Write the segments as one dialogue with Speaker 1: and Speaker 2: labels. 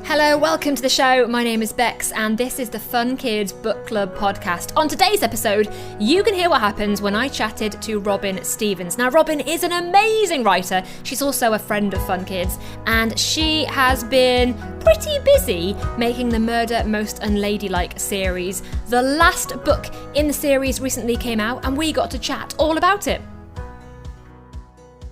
Speaker 1: Hello, welcome to the show. My name is Bex and this is the Fun Kids Book Club podcast. On today's episode, you can hear what happens when I chatted to Robin Stevens. Now, Robin is an amazing writer. She's also a friend of Fun Kids and she has been pretty busy making the Murder Most Unladylike series. The last book in the series recently came out and we got to chat all about it.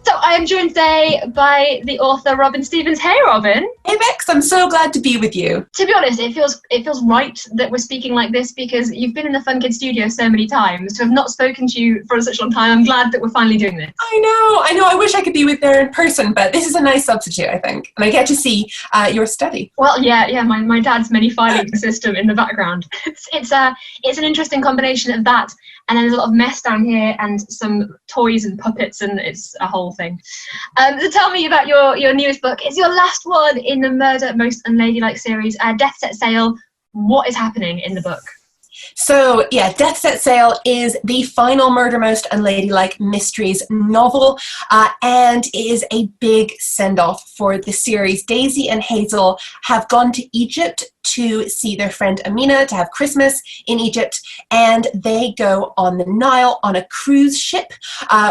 Speaker 2: So I am joined today by the author Robin Stevens. Hey Robin.
Speaker 3: Hey Bex, I'm so glad to be with you.
Speaker 2: To be honest, it feels right that we're speaking like this because you've been in the Fun Kids studio so many times. To have not spoken to you for such a long time, I'm glad that we're finally doing this.
Speaker 3: I know. I wish I could be with there in person, but this is a nice substitute, I think. And I get to see your study.
Speaker 2: Well, yeah, my dad's many filing system in the background. It's an interesting combination of that, and then there's a lot of mess down here and some toys and puppets, and it's a whole thing. So tell me about your newest book. It's your last one in the Murder Most Unladylike series, Death Set Sail. What is happening in the book?
Speaker 3: So, yeah, Death Set Sail is the final Murder Most Unladylike Mysteries novel and is a big send-off for the series. Daisy and Hazel have gone to Egypt to see their friend Amina, to have Christmas in Egypt, and they go on the Nile on a cruise ship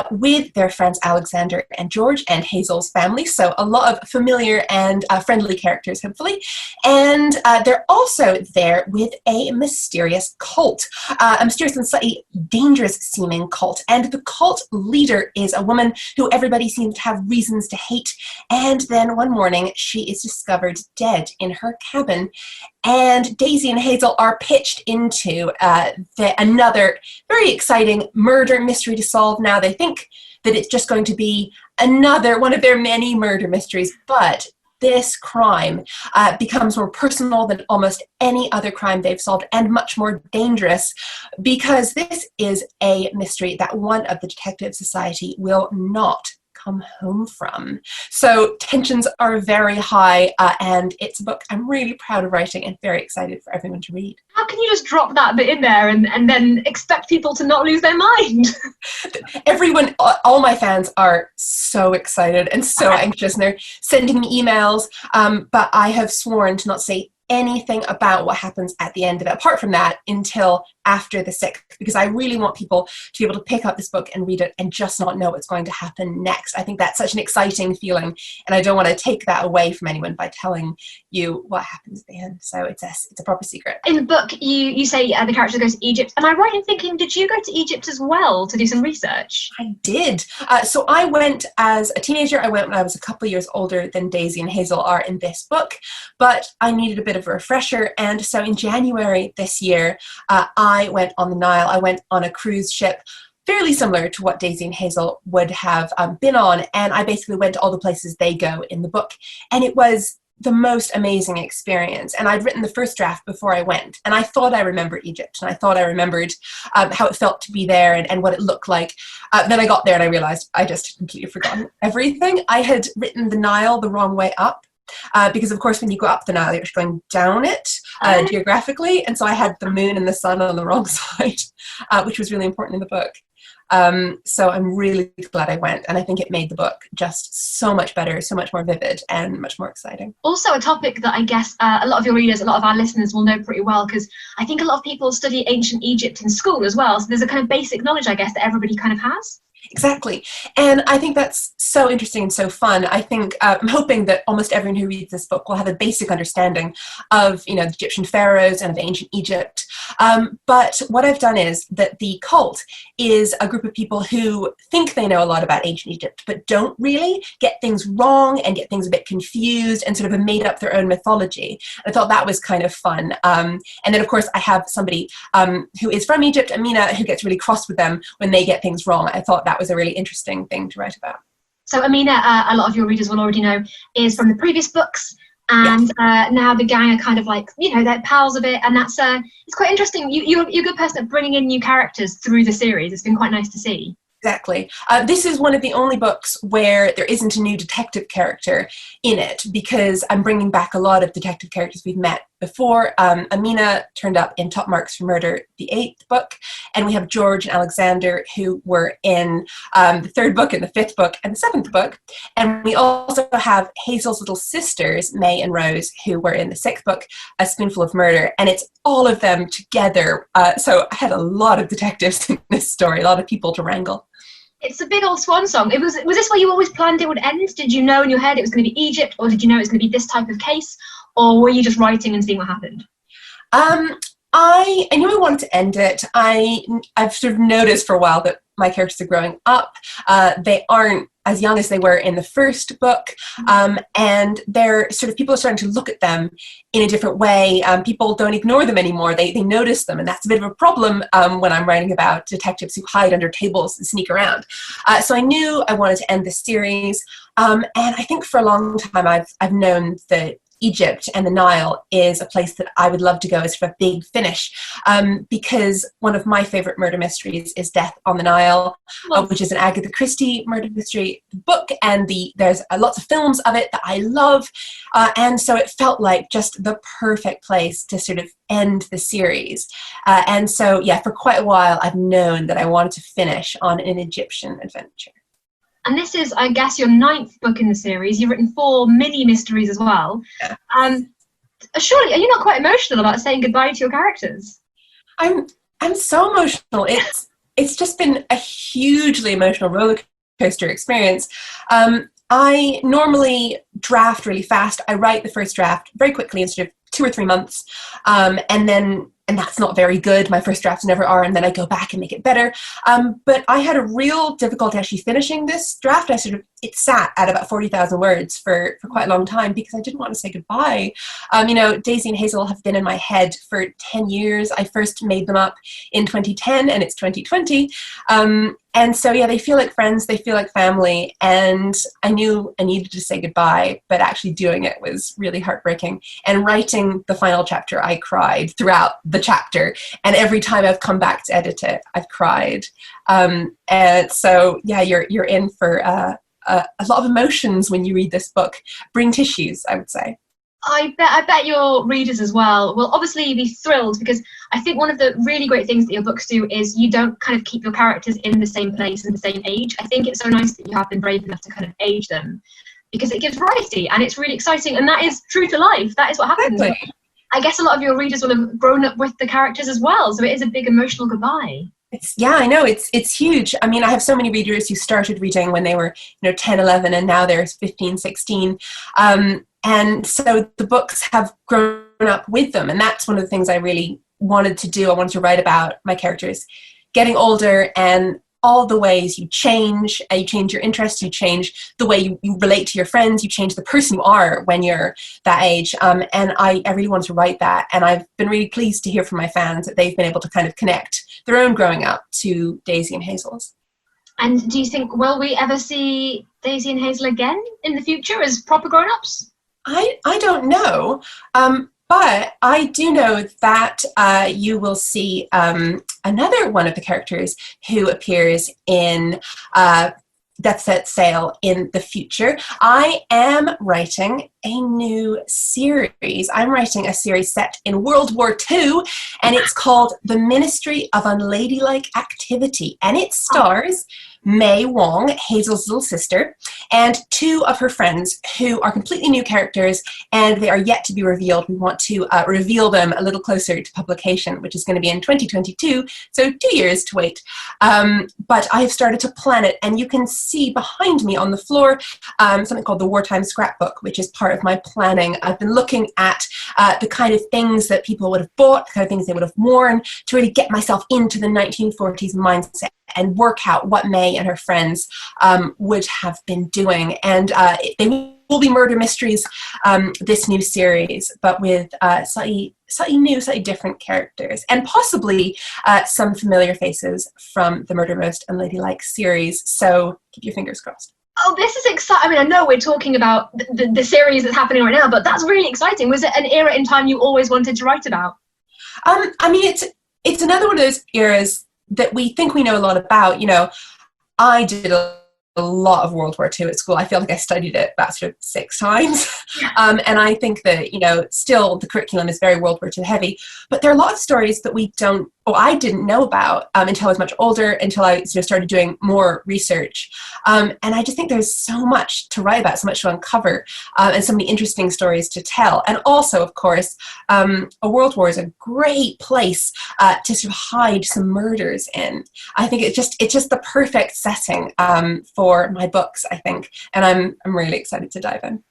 Speaker 3: with their friends Alexander and George and Hazel's family, so a lot of familiar and friendly characters, hopefully. And they're also there with a mysterious cult, a mysterious and slightly dangerous-seeming cult, and the cult leader is a woman who everybody seems to have reasons to hate, and then one morning she is discovered dead in her cabin. And Daisy and Hazel are pitched into another very exciting murder mystery to solve. Now they think that it's just going to be another one of their many murder mysteries, but this crime becomes more personal than almost any other crime they've solved and much more dangerous because this is a mystery that one of the detective society will not come home from. So tensions are very high and it's a book I'm really proud of writing and very excited for everyone to read.
Speaker 2: How can you just drop that bit in there and then expect people to not lose their mind?
Speaker 3: Everyone, all my fans are so excited and so anxious and they're sending me emails, but I have sworn to not say anything about what happens at the end of it, apart from that, until after the 6th, because I really want people to be able to pick up this book and read it and just not know what's going to happen next. I think that's such an exciting feeling, and I don't want to take that away from anyone by telling you what happens at the end. So it's a proper secret.
Speaker 2: In the book, you say the character goes to Egypt. Am I right in thinking, did you go to Egypt as well to do some research?
Speaker 3: I did. So I went as a teenager. I went when I was a couple of years older than Daisy and Hazel are in this book, but I needed a bit of a refresher, and so in January this year, I went on the Nile. I went on a cruise ship fairly similar to what Daisy and Hazel would have been on, and I basically went to all the places they go in the book, and it was the most amazing experience. And I'd written the first draft before I went, and I thought I remembered Egypt, and I thought I remembered how it felt to be there and what it looked like. Then I got there and I realized I just completely forgotten everything. I had written the Nile the wrong way up. Because of course when you go up the Nile you're going down it geographically, and so I had the moon and the sun on the wrong side, which was really important in the book. So I'm really glad I went, and I think it made the book just so much better, so much more vivid and much more exciting. Also
Speaker 2: a topic that I guess a lot of your readers, a lot of our listeners will know pretty well, because I think a lot of people study ancient Egypt in school as well, so there's a kind of basic knowledge I guess that everybody kind of has.
Speaker 3: Exactly. And I think that's so interesting and so fun. I think I'm hoping that almost everyone who reads this book will have a basic understanding of, the Egyptian pharaohs and of ancient Egypt. But what I've done is that the cult is a group of people who think they know a lot about ancient Egypt, but don't really, get things wrong and get things a bit confused and sort of have made up their own mythology. I thought that was kind of fun. And then, of course, I have somebody who is from Egypt, Amina, who gets really cross with them when they get things wrong. I thought that was a really interesting thing to write about.
Speaker 2: So Amina, a lot of your readers will already know, is from the previous books, and yes. Now the gang are kind of like, they're pals a bit, and that's it's quite interesting. You're a good person at bringing in new characters through the series. It's been quite nice to see.
Speaker 3: Exactly. This is one of the only books where there isn't a new detective character in it, because I'm bringing back a lot of detective characters we've met before. Amina turned up in Top Marks for Murder, the 8th book, and we have George and Alexander, who were in the 3rd book and the 5th book and the 7th book. And we also have Hazel's little sisters, May and Rose, who were in the 6th book, A Spoonful of Murder, and it's all of them together. So I had a lot of detectives in this story, a lot of people to wrangle.
Speaker 2: It's a big old swan song. Was this where you always planned it would end? Did you know in your head it was going to be Egypt, or did you know it was going to be this type of case, or were you just writing and seeing what happened?
Speaker 3: I knew I wanted to end it. I've sort of noticed for a while that my characters are growing up. They aren't as young as they were in the 1st book, and they're sort of, people are starting to look at them in a different way. People don't ignore them anymore. They notice them, and that's a bit of a problem when I'm writing about detectives who hide under tables and sneak around. So I knew I wanted to end the series, and I think for a long time I've known that Egypt and the Nile is a place that I would love to go as sort of a big finish, because one of my favorite murder mysteries is Death on the Nile, which is an Agatha Christie murder mystery book, and there's lots of films of it that I love, and so it felt like just the perfect place to sort of end the series. And so, yeah, for quite a while I've known that I wanted to finish on an Egyptian adventure.
Speaker 2: And this is, I guess, your 9th book in the series. You've written 4 mini mysteries as well. Surely, are you not quite emotional about saying goodbye to your characters?
Speaker 3: I'm so emotional. It's just been a hugely emotional roller coaster experience. I normally draft really fast. I write the first draft very quickly in sort of 2 or 3 months, and that's not very good. My first drafts never are, and then I go back and make it better. But I had a real difficulty actually finishing this draft. It sat at about 40,000 words for quite a long time because I didn't want to say goodbye. Daisy and Hazel have been in my head for 10 years. I first made them up in 2010, and it's 2020. And so, yeah, they feel like friends, they feel like family, and I knew I needed to say goodbye, but actually doing it was really heartbreaking. And writing the final chapter, I cried throughout the chapter, and every time I've come back to edit it, I've cried. And so, yeah, you're in for a lot of emotions when you read this book. Bring tissues, I would say.
Speaker 2: I bet your readers as well will obviously be thrilled, because I think one of the really great things that your books do is you don't kind of keep your characters in the same place and the same age. I think it's so nice that you have been brave enough to kind of age them, because it gives variety and it's really exciting, and that is true to life. That is what happens.
Speaker 3: Exactly.
Speaker 2: I guess a lot of your readers will have grown up with the characters as well, so it is a big emotional goodbye.
Speaker 3: I know, it's huge. I mean, I have so many readers who started reading when they were 10, 11, and now they're 15, 16. And so the books have grown up with them. And that's one of the things I really wanted to do. I wanted to write about my characters getting older and all the ways you change your interests, you change the way you relate to your friends, you change the person you are when you're that age. And I really wanted to write that. And I've been really pleased to hear from my fans that they've been able to kind of connect their own growing up to Daisy and Hazel's.
Speaker 2: And do you think, will we ever see Daisy and Hazel again in the future as proper grown-ups?
Speaker 3: I don't know, but I do know that you will see another one of the characters who appears in Death Set Sail in the future. I am writing a new series. I'm writing a series set in World War II, and it's called The Ministry of Unladylike Activity, and it stars May Wong, Hazel's little sister, and 2 of her friends who are completely new characters, and they are yet to be revealed. We want to reveal them a little closer to publication, which is going to be in 2022, so 2 years to wait. But I have started to plan it, and you can see behind me on the floor something called the Wartime Scrapbook, which is part of my planning. I've been looking at the kind of things that people would have bought, the kind of things they would have worn, to really get myself into the 1940s mindset and work out what May and her friends would have been doing. And they will be murder mysteries, this new series, but with slightly new, slightly different characters, and possibly some familiar faces from the Murder Most Unladylike series. So keep your fingers crossed.
Speaker 2: Oh, this is exciting. I mean, I know we're talking about the series that's happening right now, but that's really exciting. Was it an era in time you always wanted to write about?
Speaker 3: I mean, it's another one of those eras that we think we know a lot about. I did a a lot of World War II at school. I feel like I studied it about sort of 6 times. And I think that, still the curriculum is very World War II heavy, but there are a lot of stories that I didn't know about until I was much older, until I sort of started doing more research. And I just think there's so much to write about, so much to uncover, and so many interesting stories to tell. And also, of course, a world war is a great place to sort of hide some murders in. I think it's just the perfect setting for my books, I think. And I'm really excited to dive in.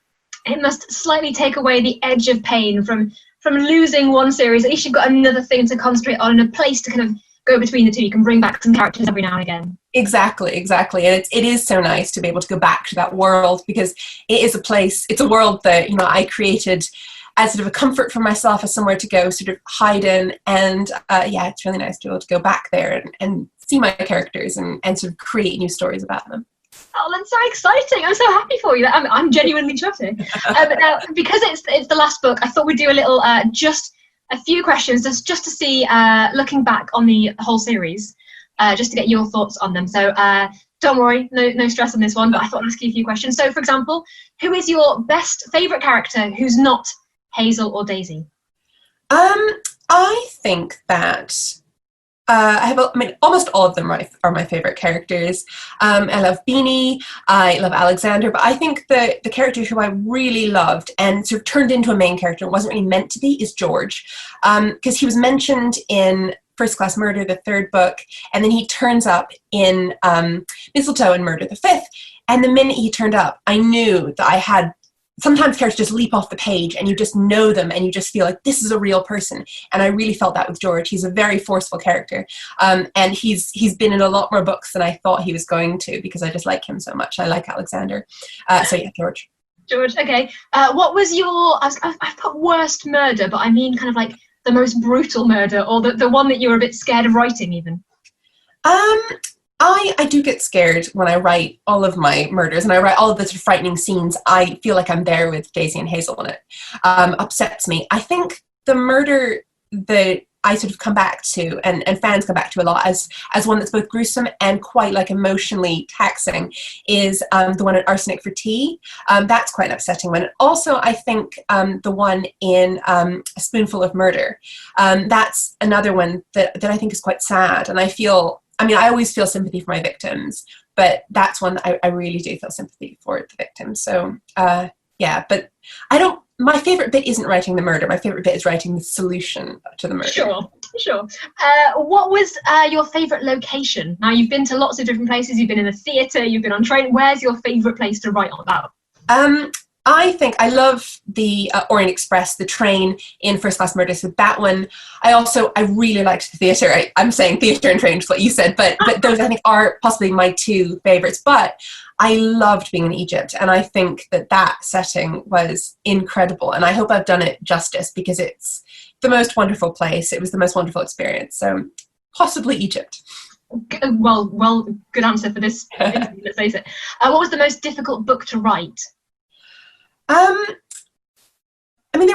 Speaker 2: It must slightly take away the edge of pain from losing one series. At least you've got another thing to concentrate on and a place to kind of go between the two. You can bring back some characters every now and again.
Speaker 3: Exactly. And it is so nice to be able to go back to that world, because it's a world that, I created as sort of a comfort for myself, as somewhere to go sort of hide in. And it's really nice to be able to go back there and see my characters and sort of create new stories about them.
Speaker 2: Oh, that's so exciting. I'm so happy for you. I'm genuinely chuffing. But now, because it's the last book, I thought we'd do a little, just a few questions, just to see, looking back on the whole series, just to get your thoughts on them. So don't worry, no stress on this one, but I thought I'd ask you a few questions. So, for example, who is your favourite character who's not Hazel or Daisy?
Speaker 3: I think that almost all of them are my favorite characters. I love Beanie, I love Alexander, but I think the character who I really loved and sort of turned into a main character and wasn't really meant to be is George, because he was mentioned in First Class Murder, the 3rd book, and then he turns up in Mistletoe and Murder, the 5th, and the minute he turned up, I knew that sometimes characters just leap off the page and you just know them and you just feel like this is a real person. And I really felt that with George. He's a very forceful character. And he's been in a lot more books than I thought he was going to, because I just like him so much. I like Alexander. George.
Speaker 2: George, okay. What was your, I've put worst murder, but I mean kind of like the most brutal murder, or the one that you were a bit scared of writing even?
Speaker 3: I do get scared when I write all of my murders, and I write all of the sort of frightening scenes. I feel like I'm there with Daisy and Hazel in it. Upsets me. I think the murder that I sort of come back to, and fans come back to a lot as one that's both gruesome and quite like emotionally taxing, is the one in Arsenic for Tea. That's quite an upsetting one. Also, I think the one in A Spoonful of Murder. That's another one that I think is quite sad, and I always feel sympathy for my victims, but that's one that I really do feel sympathy for the victims. So, but my favorite bit isn't writing the murder. My favorite bit is writing the solution to the murder.
Speaker 2: Sure. What was your favorite location? Now, you've been to lots of different places. You've been in a theatre, you've been on train. Where's your favorite place to write about?
Speaker 3: I think I love the Orient Express, the train in First Class Murder. So that one, I really liked the theatre. I'm saying theatre and train, just what you said, but those I think are possibly my 2 favourites. But I loved being in Egypt, and I think that setting was incredible. And I hope I've done it justice, because it's the most wonderful place. It was the most wonderful experience. So possibly Egypt.
Speaker 2: Well, good answer for this. Let's face it. What was the most difficult book to write?
Speaker 3: They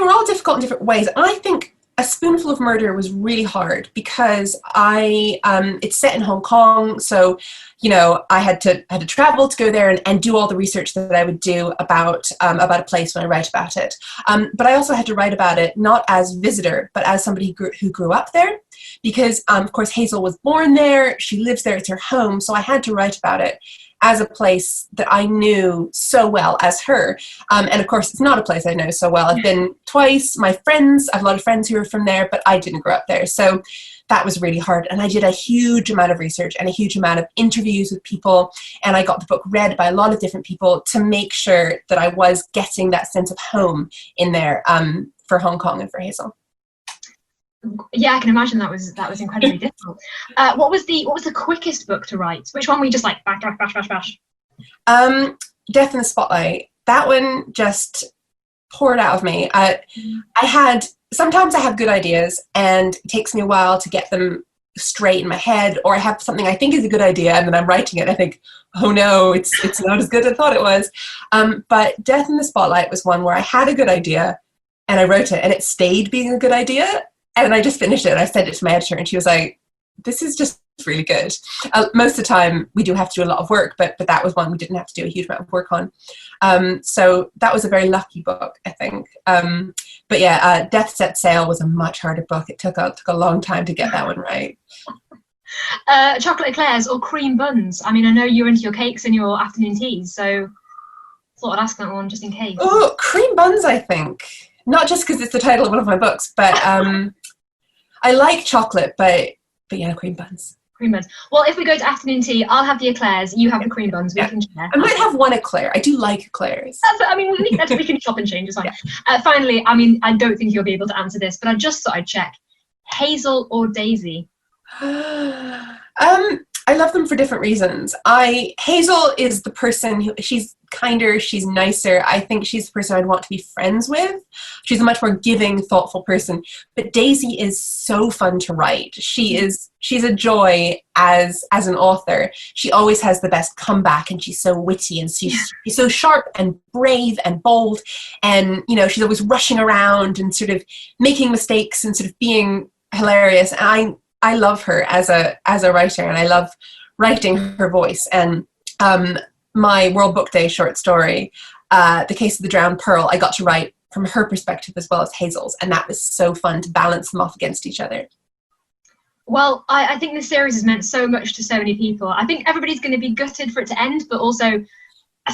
Speaker 3: were all difficult in different ways. I think A Spoonful of Murder was really hard because it's set in Hong Kong, so I had to travel to go there and do all the research that I would do about a place when I write about it. But I also had to write about it not as visitor, but as somebody who grew up there, because of course Hazel was born there, she lives there, it's her home, so I had to write about it as a place that I knew so well as her. And of course, it's not a place I know so well. I've been twice. I have a lot of friends who are from there, but I didn't grow up there. So that was really hard. And I did a huge amount of research and a huge amount of interviews with people. And I got the book read by a lot of different people to make sure that I was getting that sense of home in there for Hong Kong and for Hazel.
Speaker 2: Yeah, I can imagine that was incredibly difficult. What was the quickest book to write? Which one were you just like bash?
Speaker 3: Death in the Spotlight. That one just poured out of me. Sometimes I have good ideas and it takes me a while to get them straight in my head, or I have something I think is a good idea and then I'm writing it and I think, oh no, it's not as good as I thought it was. But Death in the Spotlight was one where I had a good idea and I wrote it and it stayed being a good idea. And I just finished it and I sent it to my editor and she was like, this is just really good. Most of the time we do have to do a lot of work, but that was one we didn't have to do a huge amount of work on. So that was a very lucky book, I think. But yeah, Death Set Sail was a much harder book. It took a long time to get that one right.
Speaker 2: Chocolate eclairs or cream buns? I mean, I know you're into your cakes and your afternoon teas, so thought I'd ask that one just in case.
Speaker 3: Oh, cream buns, I think. Not just because it's the title of one of my books, but I like chocolate, but yeah, cream buns.
Speaker 2: Cream buns. Well, if we go to afternoon tea, I'll have the eclairs, you have the cream buns, we can share.
Speaker 3: I might have one eclair. I do like eclairs.
Speaker 2: We can chop and change, it's fine. Yeah. Finally, I mean, I don't think you'll be able to answer this, but I just thought I'd check. Hazel or Daisy?
Speaker 3: I love them for different reasons. Hazel is the person who, she's kinder, she's nicer. I think she's the person I'd want to be friends with. She's a much more giving, thoughtful person. But Daisy is so fun to write. She's a joy as an author. She always has the best comeback, and she's so witty, and she's so sharp and brave and bold, and she's always rushing around and sort of making mistakes and sort of being hilarious. And I love her as a writer, and I love writing her voice. And my World Book Day short story, The Case of the Drowned Pearl, I got to write from her perspective as well as Hazel's, and that was so fun to balance them off against each other.
Speaker 2: Well, I think this series has meant so much to so many people. I think everybody's going to be gutted for it to end, but also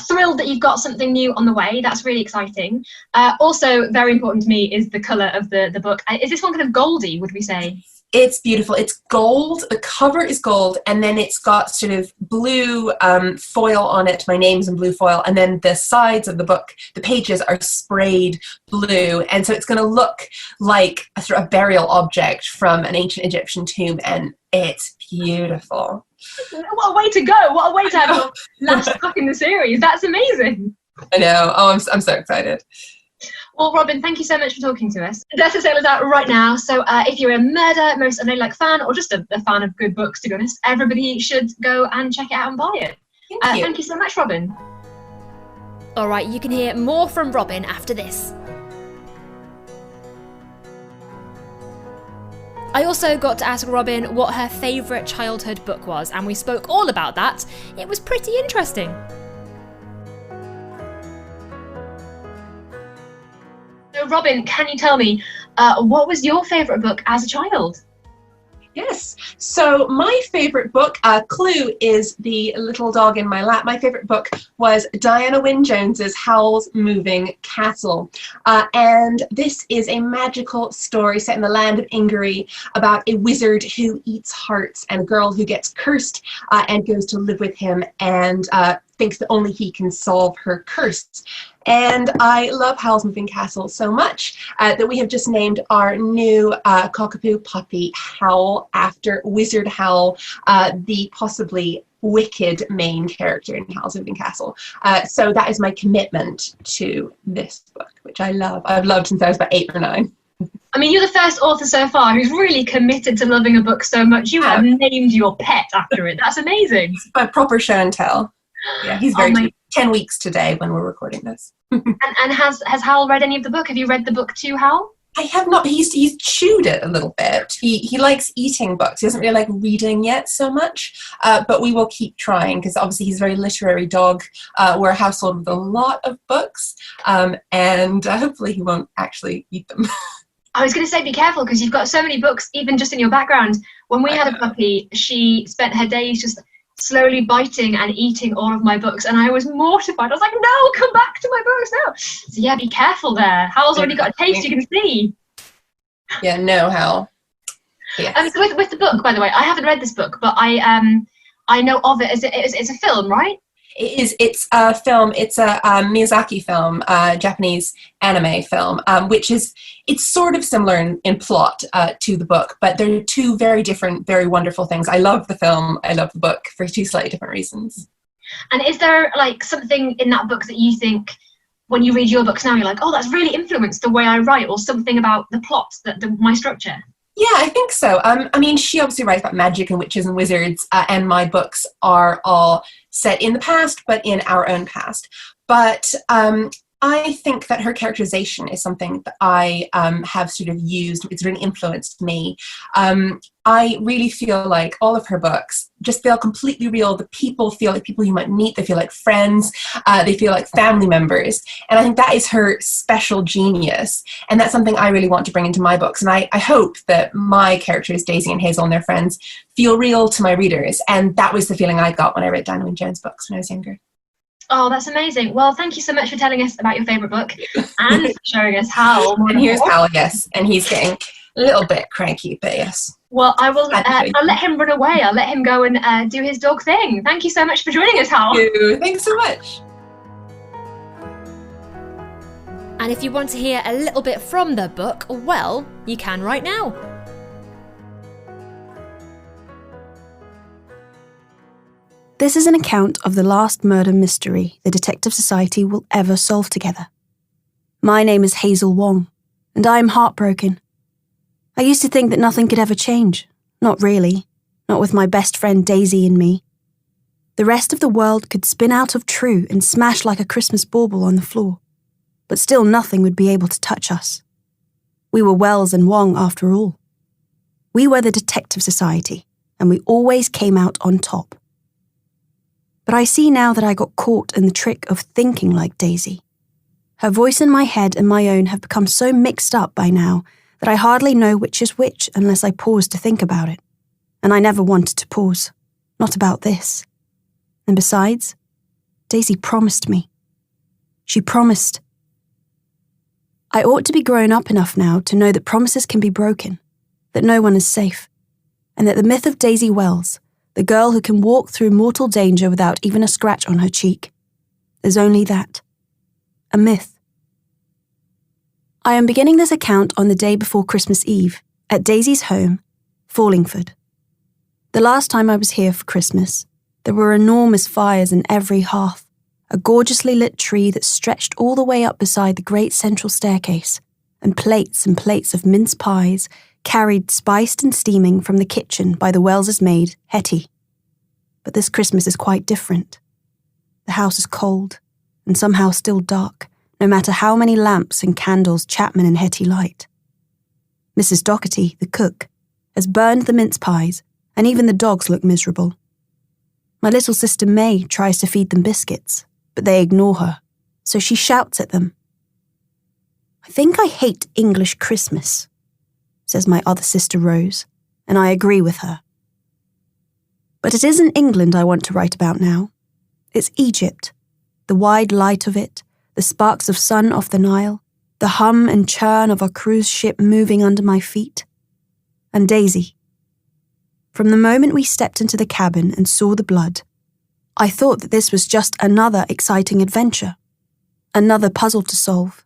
Speaker 2: thrilled that you've got something new on the way. That's really exciting. Also, very important to me is the colour of the book. Is this one kind of goldy, would we say?
Speaker 3: It's beautiful. It's gold. The cover is gold, and then it's got sort of blue foil on it. My name's in blue foil, and then the sides of the book, the pages are sprayed blue, and so it's going to look like a sort of burial object from an ancient Egyptian tomb, and it's beautiful.
Speaker 2: What a way to go! What a way to have your last book in the series. That's amazing.
Speaker 3: I know. Oh, I'm so excited.
Speaker 2: Well, Robin, thank you so much for talking to us. Death Set Sail is out right now, so if you're a Murder Most Unladylike fan, or just a fan of good books, to be honest, everybody should go and check it out and buy it. Thank you so much, Robin.
Speaker 1: All right, you can hear more from Robin after this. I also got to ask Robin what her favourite childhood book was, and we spoke all about that. It was pretty interesting.
Speaker 2: So, Robin, can you tell me, what was your favourite book as a child?
Speaker 3: Yes. So my favourite book, Clue, is The Little Dog in My Lap. My favourite book was Diana Wynne Jones's Howl's Moving Castle. And this is a magical story set in the land of Ingery about a wizard who eats hearts and a girl who gets cursed and goes to live with him and thinks that only he can solve her curse. And I love Howl's Moving Castle so much that we have just named our new cockapoo puppy Howl after Wizard Howl, the possibly wicked main character in Howl's Moving Castle. So that is my commitment to this book, which I love. I've loved since I was about 8 or 9.
Speaker 2: I mean, you're the first author so far who's really committed to loving a book so much. You have named your pet after it. That's amazing.
Speaker 3: It's my proper show and tell. Yeah, he's very cute. 10 weeks today when we're recording this.
Speaker 2: and has Howl read any of the book? Have you read the book to Howl?
Speaker 3: I have not. He's chewed it a little bit. He likes eating books. He doesn't really like reading yet so much. But we will keep trying because obviously he's a very literary dog. We're a household with a lot of books. And hopefully he won't actually eat them.
Speaker 2: I was going to say, be careful because you've got so many books, even just in your background. When we had a puppy, she spent her days just slowly biting and eating all of my books, and I was mortified. I was like, no, come back to my books now. So yeah, be careful there. Howl's already got a taste, you can see.
Speaker 3: Yeah, no, Howl. Yeah.
Speaker 2: So with the book, by the way, I haven't read this book, but I know of it. It's a film, right?
Speaker 3: It is. It's a film. It's a Miyazaki film, Japanese anime film, which is, it's sort of similar in plot to the book, but they're two very different, very wonderful things. I love the film. I love the book for two slightly different reasons.
Speaker 2: And is there like something in that book that you think, when you read your books now, you're like, oh, that's really influenced the way I write, or something about the plot, my structure? Yeah,
Speaker 3: I think so. I mean, she obviously writes about magic and witches and wizards, and my books are all set in the past, but in our own past. But I think that her characterization is something that I have sort of used. It's really influenced me. I really feel like all of her books just feel completely real. The people feel like people you might meet. They feel like friends. They feel like family members. And I think that is her special genius. And that's something I really want to bring into my books. And I hope that my characters, Daisy and Hazel and their friends, feel real to my readers. And that was the feeling I got when I read Diana Wynne Jones books when I was younger.
Speaker 2: Oh, that's amazing. Well, thank you so much for telling us about your favourite book and for showing us Hal.
Speaker 3: And here's Hal, yes. And he's getting a little bit cranky, but yes.
Speaker 2: Well, I'll let him run away. I'll let him go and do his dog thing. Thank you so much for joining us, Hal.
Speaker 3: Thank you. Thanks so much.
Speaker 1: And if you want to hear a little bit from the book, well, you can right now.
Speaker 4: This is an account of the last murder mystery the Detective Society will ever solve together. My name is Hazel Wong, and I am heartbroken. I used to think that nothing could ever change. Not really. Not with my best friend Daisy and me. The rest of the world could spin out of true and smash like a Christmas bauble on the floor. But still nothing would be able to touch us. We were Wells and Wong after all. We were the Detective Society, and we always came out on top. But I see now that I got caught in the trick of thinking like Daisy. Her voice in my head and my own have become so mixed up by now that I hardly know which is which unless I pause to think about it. And I never wanted to pause. Not about this. And besides, Daisy promised me. She promised. I ought to be grown up enough now to know that promises can be broken, that no one is safe, and that the myth of Daisy Wells, the girl who can walk through mortal danger without even a scratch on her cheek, is only that. A myth. I am beginning this account on the day before Christmas Eve, at Daisy's home, Fallingford. The last time I was here for Christmas, there were enormous fires in every hearth, a gorgeously lit tree that stretched all the way up beside the great central staircase, and plates of mince pies, carried spiced and steaming from the kitchen by the Wellses' maid, Hetty. But this Christmas is quite different. The house is cold, and somehow still dark, no matter how many lamps and candles Chapman and Hetty light. Mrs. Doherty, the cook, has burned the mince pies, and even the dogs look miserable. My little sister May tries to feed them biscuits, but they ignore her, so she shouts at them. "I think I hate English Christmas," says my other sister Rose, and I agree with her. But it isn't England I want to write about now. It's Egypt, the wide light of it, the sparks of sun off the Nile, the hum and churn of a cruise ship moving under my feet, and Daisy. From the moment we stepped into the cabin and saw the blood, I thought that this was just another exciting adventure, another puzzle to solve.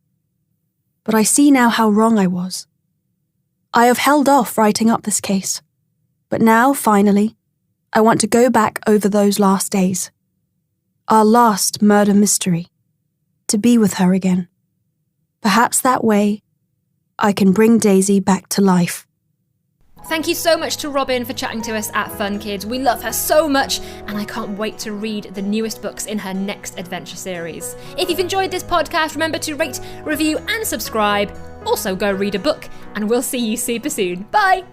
Speaker 4: But I see now how wrong I was. I have held off writing up this case, but now, finally, I want to go back over those last days. Our last murder mystery. To be with her again. Perhaps that way, I can bring Daisy back to life.
Speaker 1: Thank you so much to Robin for chatting to us at Fun Kids. We love her so much, and I can't wait to read the newest books in her next adventure series. If you've enjoyed this podcast, remember to rate, review, and subscribe. Also, go read a book, and we'll see you super soon. Bye!